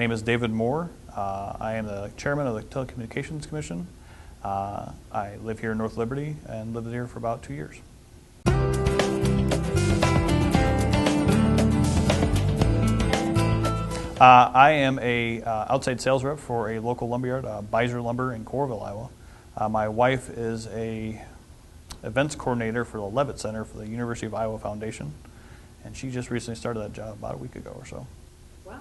name is David Moore. I am the chairman of the Telecommunications Commission. I live here in North Liberty and lived here for about 2 years. I am a outside sales rep for a local lumberyard, Beiser Lumber in Coralville, Iowa. My wife is a events coordinator for the Levitt Center for the University of Iowa Foundation, and she just recently started that job about a week ago or so. Wow.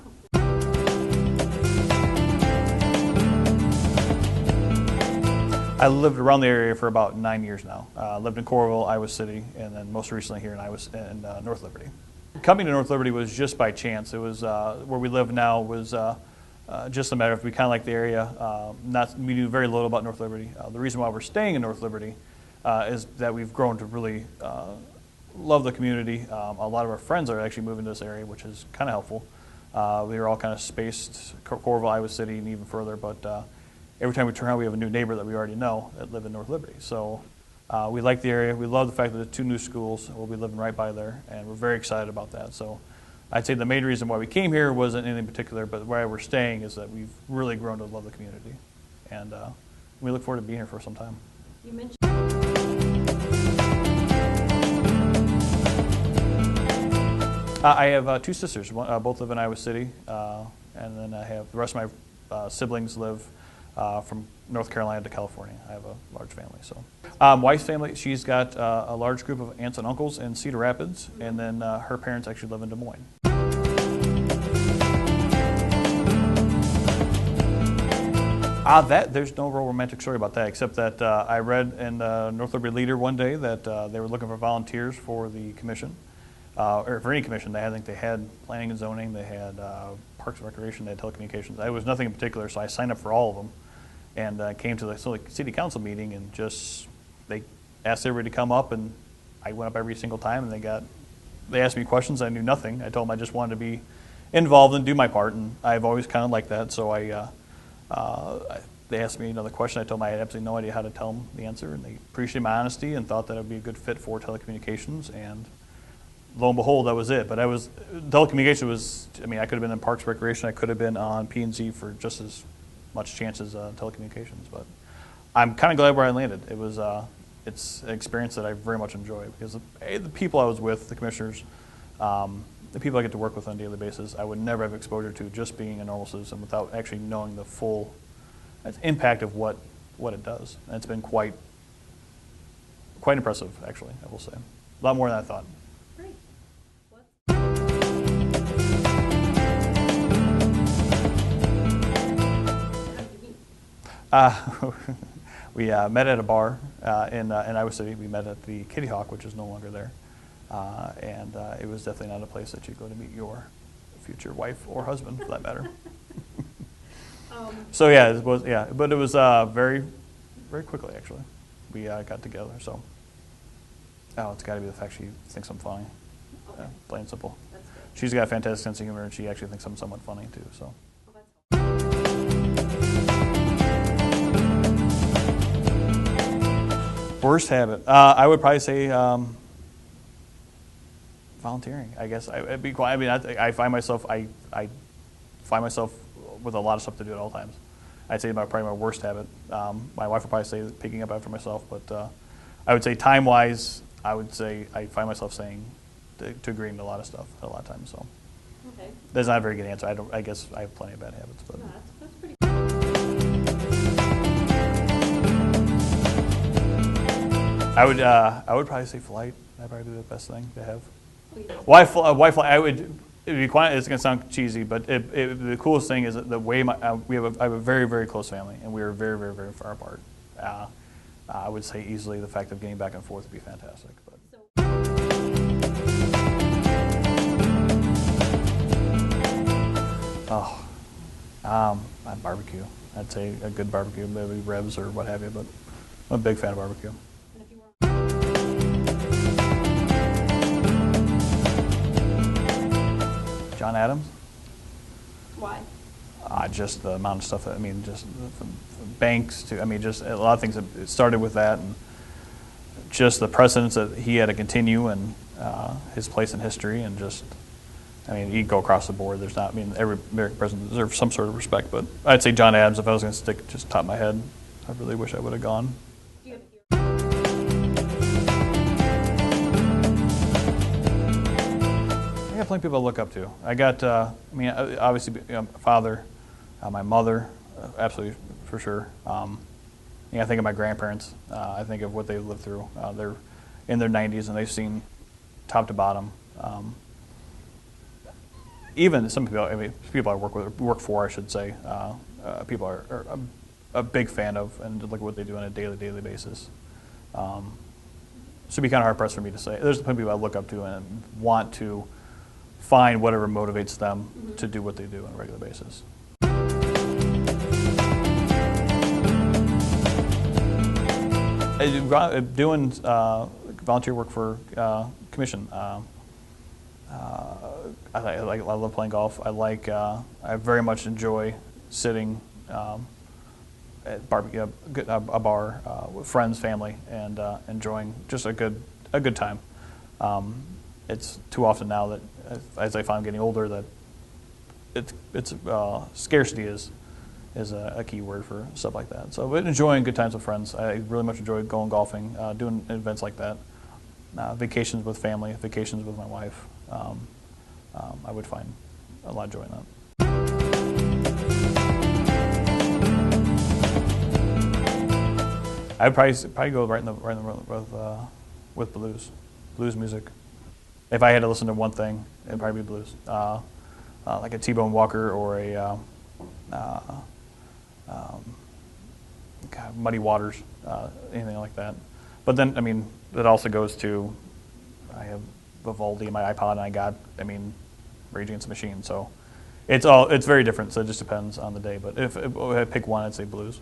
I lived around the area for about 9 years now. Lived in Coralville, Iowa City, and then most recently here in North Liberty. Coming to North Liberty was just by chance. It was where we live now was just a matter of we kind of like the area. We knew very little about North Liberty. The reason why we're staying in North Liberty is that we've grown to really love the community. A lot of our friends are actually moving to this area, which is kind of helpful. We were all kind of spaced, Coralville, Iowa City, and even further, but every time we turn around, we have a new neighbor that we already know that live in North Liberty. So we like the area. We love the fact that there's 2 new schools. We'll be living right by there, and we're very excited about that. So I'd say the main reason why we came here wasn't anything particular, but why we're staying is that we've really grown to love the community, and we look forward to being here for some time. You mentioned I have 2 sisters. Both live in Iowa City, and then I have the rest of my siblings live from North Carolina to California. I have a large family. So, wife's family, she's got a large group of aunts and uncles in Cedar Rapids, and then her parents actually live in Des Moines. There's no real romantic story about that, except that I read in North Liberty Leader one day that they were looking for volunteers for the commission, or for any commission. I think they had planning and zoning, they had parks and recreation, they had telecommunications. It was nothing in particular, so I signed up for all of them, and came to the city council meeting, and they asked everybody to come up, and I went up every single time, and they asked me questions. I knew nothing. I told them I just wanted to be involved and do my part, and I've always kind of liked that. So they asked me another question. I told them I had absolutely no idea how to tell them the answer, and they appreciated my honesty and thought that it would be a good fit for telecommunications, and lo and behold, that was it. But telecommunications was, I could have been in Parks and Recreation. I could have been on P&Z for just as much chance as telecommunications. But I'm kind of glad where I landed. It's an experience that I very much enjoy because the people I was with, the commissioners, the people I get to work with on a daily basis, I would never have exposure to just being a normal citizen without actually knowing the full impact of what it does. And it's been quite impressive, actually, I will say. A lot more than I thought. Great. We met at a bar in Iowa City. We met at the Kitty Hawk, which is no longer there. And it was definitely not a place that you go to meet your future wife or husband, for that matter. So yeah, it was but it was very, very quickly actually. We got together. So it's got to be the fact she thinks I'm funny, Okay. plain and simple. That's good. She's got a fantastic sense of humor, and she actually thinks I'm somewhat funny too. So. Well, that's Worst habit, I would probably say volunteering. I guess I'd be quiet. I find myself with a lot of stuff to do at all times. I'd say probably my worst habit. My wife would probably say picking up after myself, but I would say time-wise, I would say I find myself saying to agreeing to a lot of stuff a lot of times. So okay. that's not a very good answer. I guess I have plenty of bad habits, but. No, that's pretty good. I would probably say flight. That'd probably be the best thing to have. Oh, yeah. Why fly? It'd be quite. It's gonna sound cheesy, but the coolest thing is that the way I have a very, very close family, and we are very, very, very far apart. I would say easily the fact of getting back and forth would be fantastic. But. On barbecue. I'd say a good barbecue, maybe ribs or what have you, but I'm a big fan of barbecue. And if you were John Adams? Why? Just the amount of stuff, just from banks to, just a lot of things that started with that, and just the precedence that he had to continue and his place in history, and just I mean, you go across the board. There's not. I mean, every American president deserves some sort of respect, but I'd say John Adams. If I was going to stick just top of my head, I really wish I would have gone. Do you have a hero? I got plenty of people to look up to. I got. I mean, obviously, my father, my mother, absolutely for sure. I think of my grandparents. I think of what they lived through. They're in their 90s and they've seen top to bottom. Even some people, I mean, people I work for, I should say, people are a big fan of, and look at what they do on a daily basis. So it'd be kind of hard pressed for me to say. There's plenty of people I look up to and want to find whatever motivates them to do what they do on a regular basis. Doing volunteer work for commission. I love playing golf. I very much enjoy sitting at barbecue, a bar with friends, family, and enjoying just a good time. It's too often now that, as I find getting older, that it's scarcity is a key word for stuff like that. So, but enjoying good times with friends. I really much enjoy going golfing, doing events like that. Vacations with family, vacations with my wife. I would find a lot of joy in that. I'd probably go right in the with blues music. If I had to listen to one thing, it'd probably be blues, like a T-Bone Walker or a Muddy Waters, anything like that. But then, I mean, that also goes to, I have Vivaldi in my iPod, and I got, Rage Against the Machine. So it's very different. So it just depends on the day. But if I had to pick one, I'd say blues.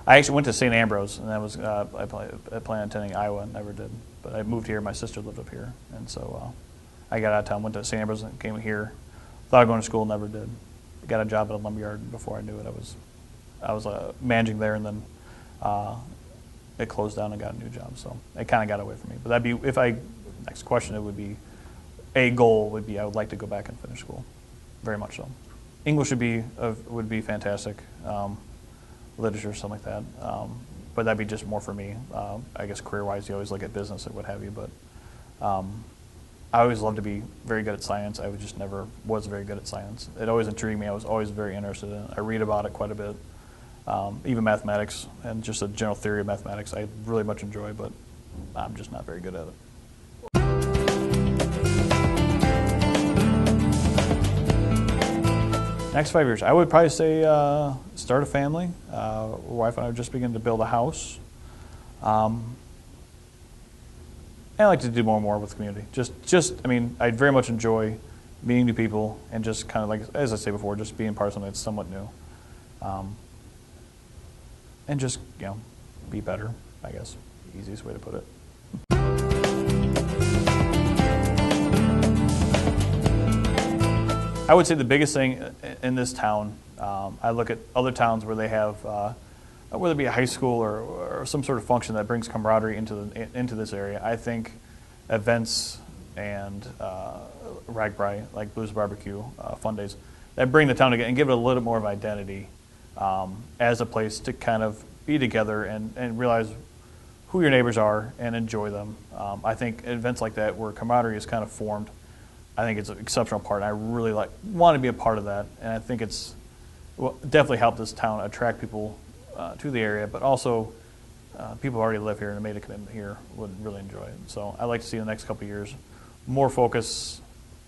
I actually went to St. Ambrose, and that was I planned on attending Iowa, never did. But I moved here. My sister lived up here, and so I got out of town, went to St. Ambrose, and came here. Thought of going to school, never did. Got a job at a lumberyard before I knew it. I was managing there, and then it closed down and got a new job. So it kind of got away from me. But that'd be next question. It would be a goal would be I would like to go back and finish school, very much so. English would be fantastic. Literature, something like that. But that'd be just more for me. I guess career-wise, you always look at business or what have you. But I always loved to be very good at science. I just never was very good at science. It always intrigued me. I was always very interested in it. I read about it quite a bit. Even mathematics and just a general theory of mathematics I really much enjoy, but I'm just not very good at it. Next 5 years, I would probably say start a family. Wife and I would just begin to build a house. I like to do more and more with the community. I very much enjoy meeting new people and just kind of like, as I say before, just being part of something that's somewhat new. And just, be better, I guess, easiest way to put it. I would say the biggest thing in this town, I look at other towns where they have, whether it be a high school or some sort of function that brings camaraderie into this area. I think events and RAGBRAI, like Blues Barbecue, Fun Days, that bring the town together and give it a little more of identity as a place to kind of be together and realize who your neighbors are and enjoy them. I think events like that where camaraderie is kind of formed, I think it's an exceptional part. And I really want to be a part of that, and I think it's definitely helped this town attract people to the area, but also people who already live here and have made a commitment here would really enjoy it. So I'd like to see in the next couple of years more focus,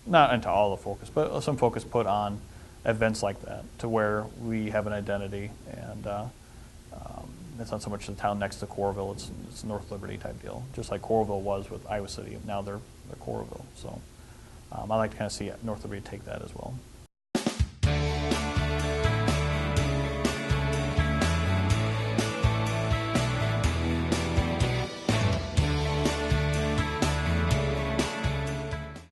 not into all the focus, but some focus put on events like that to where we have an identity, and it's not so much the town next to Coralville, it's North Liberty type deal, just like Coralville was with Iowa City. Now they're Coralville. So I'd like to kind of see North Liberty take that as well.